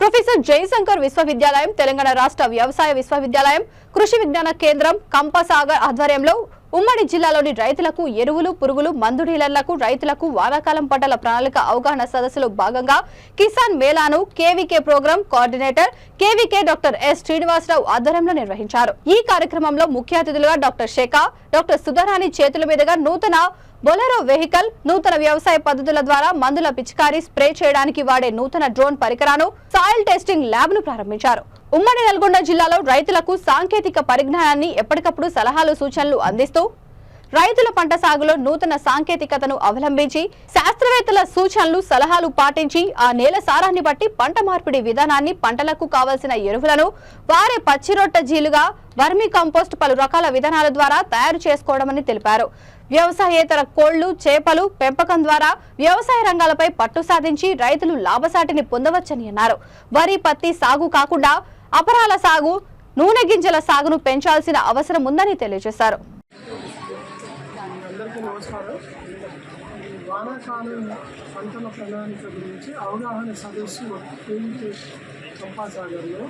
Professor Jayashankar విశ్వవిద్యాలయం, తెలంగాణ రాష్ట్ర వ్యవసాయ విశ్వవిద్యాలయం, కృషి విజ్ఞాన కేంద్రం కంపసాగర్ ఆధ్వర్యంలో ఉమ్మడి జిల్లాలోని రైతులకు ఎరువులు, పురుగులు, మందు డీలర్లకు, రైతులకు వానాకాలం పంటల ప్రణాళిక అవగాహన సదస్సులో భాగంగా కిసాన్ మేళాను KVK programme coordinator KVK doctor S Srinivasarao ఆధ్వర్యంలో నిర్వహించారు. ఈ కార్యక్రమంలో ముఖ్య అతిథులుగా డాక్టర్ శేఖర్, డాక్టర్ సుధారాణి చేతుల మీదుగా నూతన బొలెరో వెహికల్, నూతన వ్యవసాయ పద్ధతుల ద్వారా మందుల పిచికారీ స్ప్రే చేయడానికి వాడే నూతన డ్రోన్ పరికరాలను, సాయిల్ టెస్టింగ్ ల్యాబ్ ను ప్రారంభించారు. ఉమ్మడి నల్గొండ జిల్లాలో రైతులకు సాంకేతిక పరిజ్ఞానాన్ని ఎప్పటికప్పుడు సలహాలు, సూచనలు అందిస్తూ రైతుల పంట సాగులో నూతన సాంకేతికతను అవలంబించి శాస్త్రవేత్తల సూచనలు, సలహాలు పాటించి ఆ నేల సారాన్ని బట్టి పంట మార్పిడి విధానాన్ని, పంటలకు కావలసిన ఎరువులను వారే పచ్చిరొట్ట జీలుగా, వర్మీ కంపోస్ట్ పలు రకాల విధానాల ద్వారా తయారు చేసుకోవడమని తెలిపారు. వ్యవసాయేతర కోళ్లు, చేపలు పెంపకం ద్వారా వ్యవసాయ రంగాలపై పట్టు సాధించి రైతులు లాభసాటిని పొందవచ్చని అన్నారు. వరి, పత్తి సాగు కాకుండా అపరాల సాగు, నూనె గింజల సాగును పెంచాల్సిన అవసరం ఉందని తెలియజేశారు. వానాకాలం పంటల ప్రణాళిక గురించి అవగాహన సదస్సు కంపాసాగర్లో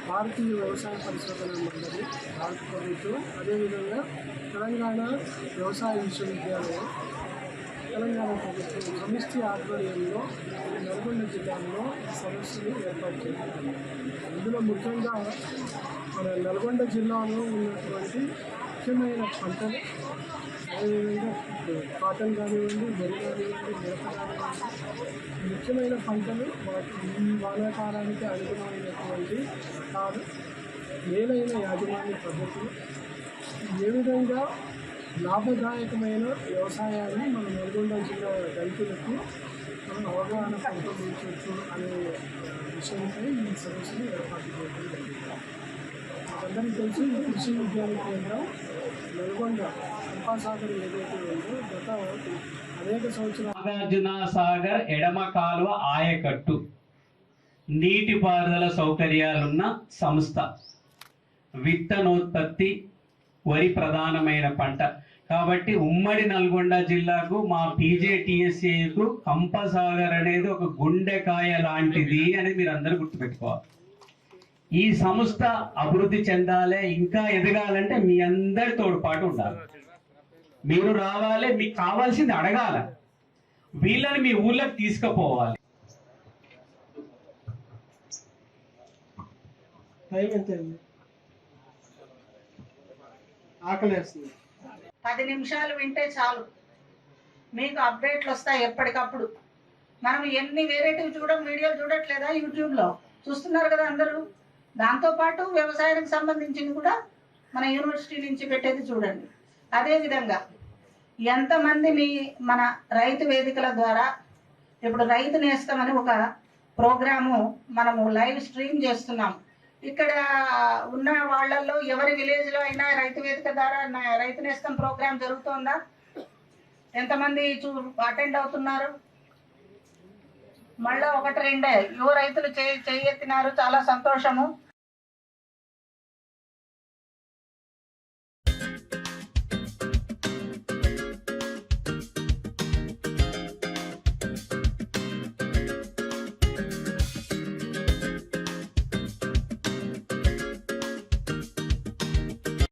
భారతీయ వ్యవసాయ పరిశోధన మండలి, భారత ప్రభుత్వం, అదేవిధంగా తెలంగాణ వ్యవసాయ విశ్వవిద్యాలయం, తెలంగాణ ప్రభుత్వం సమిష్టి ఆధ్వర్యంలో నల్గొండ జిల్లాలో సదస్సులు ఏర్పాటు చేశారు. ఇందులో ముఖ్యంగా మన నల్గొండ జిల్లాలో ఉన్నటువంటి ముఖ్యమైన పంటలు, అదేవిధంగా కాటన్ కానివ్వండి, వరి కానివ్వండి, మిరప కానివ్వండి, ముఖ్యమైన పంటలు ఈ వానాకాలానికి అనుగుణమైనటువంటి మేలైన యాజమాన్య పద్ధతులు, ఏ విధంగా లాభదాయకమైన వ్యవసాయాన్ని మన నల్గొండ జిల్లా రైతులకు మనం అవగాహన పెంపొందించవచ్చు అనే విషయంపై ఈ సదస్సును ఏర్పాటు చేయడం జరిగింది. అందరికీ తెలిసి కృషి విజ్ఞాన కేంద్రం నల్గొండ కంపాసాగర్ ఏదైతే ఉందో గత అనేక సంవత్సరాలు నాగార్జున సాగర్ ఎడమ కాలువ ఆయకట్టు నీటిపారుదల సౌకర్యాలున్న సంస్థ. విత్తనోత్పత్తి వరి ప్రధానమైన పంట కాబట్టి ఉమ్మడి నల్గొండ జిల్లాకు మా పీజేటీఎస్ఏకు కంపసాగర్ అనేది ఒక గుండెకాయ లాంటిది అనేది మీరు అందరూ గుర్తుపెట్టుకోవాలి. ఈ సంస్థ అభివృద్ధి చెందాలి, ఇంకా ఎదగాలంటే మీ అందరి తోడ్పాటు ఉండాలి. మీరు రావాలి, మీకు కావాల్సింది అడగాల, వీళ్ళని మీ ఊళ్ళకి తీసుకుపోవాలి. ఆకలేస్తుంది. 10 నిమిషాలు వింటే చాలు, మీకు అప్డేట్లు వస్తాయి ఎప్పటికప్పుడు. మనం ఎన్ని వెరైటీలు వీడియోలు చూడట్లేదా? యూట్యూబ్లో చూస్తున్నారు కదా అందరూ. దాంతోపాటు వ్యవసాయానికి సంబంధించింది కూడా మన యూనివర్సిటీ నుంచి పెట్టేది చూడండి. అదేవిధంగా ఎంతమంది మన రైతు వేదికల ద్వారా ఇప్పుడు రైతు నేస్తామని ఒక ప్రోగ్రాము మనము లైవ్ స్ట్రీమ్ చేస్తున్నాం. ఇక్కడ ఉన్న వాళ్ళల్లో ఎవరి విలేజ్లో అయినా రైతు వేదిక ద్వారా రైతు నేస్తం ప్రోగ్రాం జరుగుతోందా? ఎంతమంది అటెండ్ అవుతున్నారు? మళ్ళీ 1-2 యువ రైతులు చేయెత్తినారు, చాలా సంతోషము.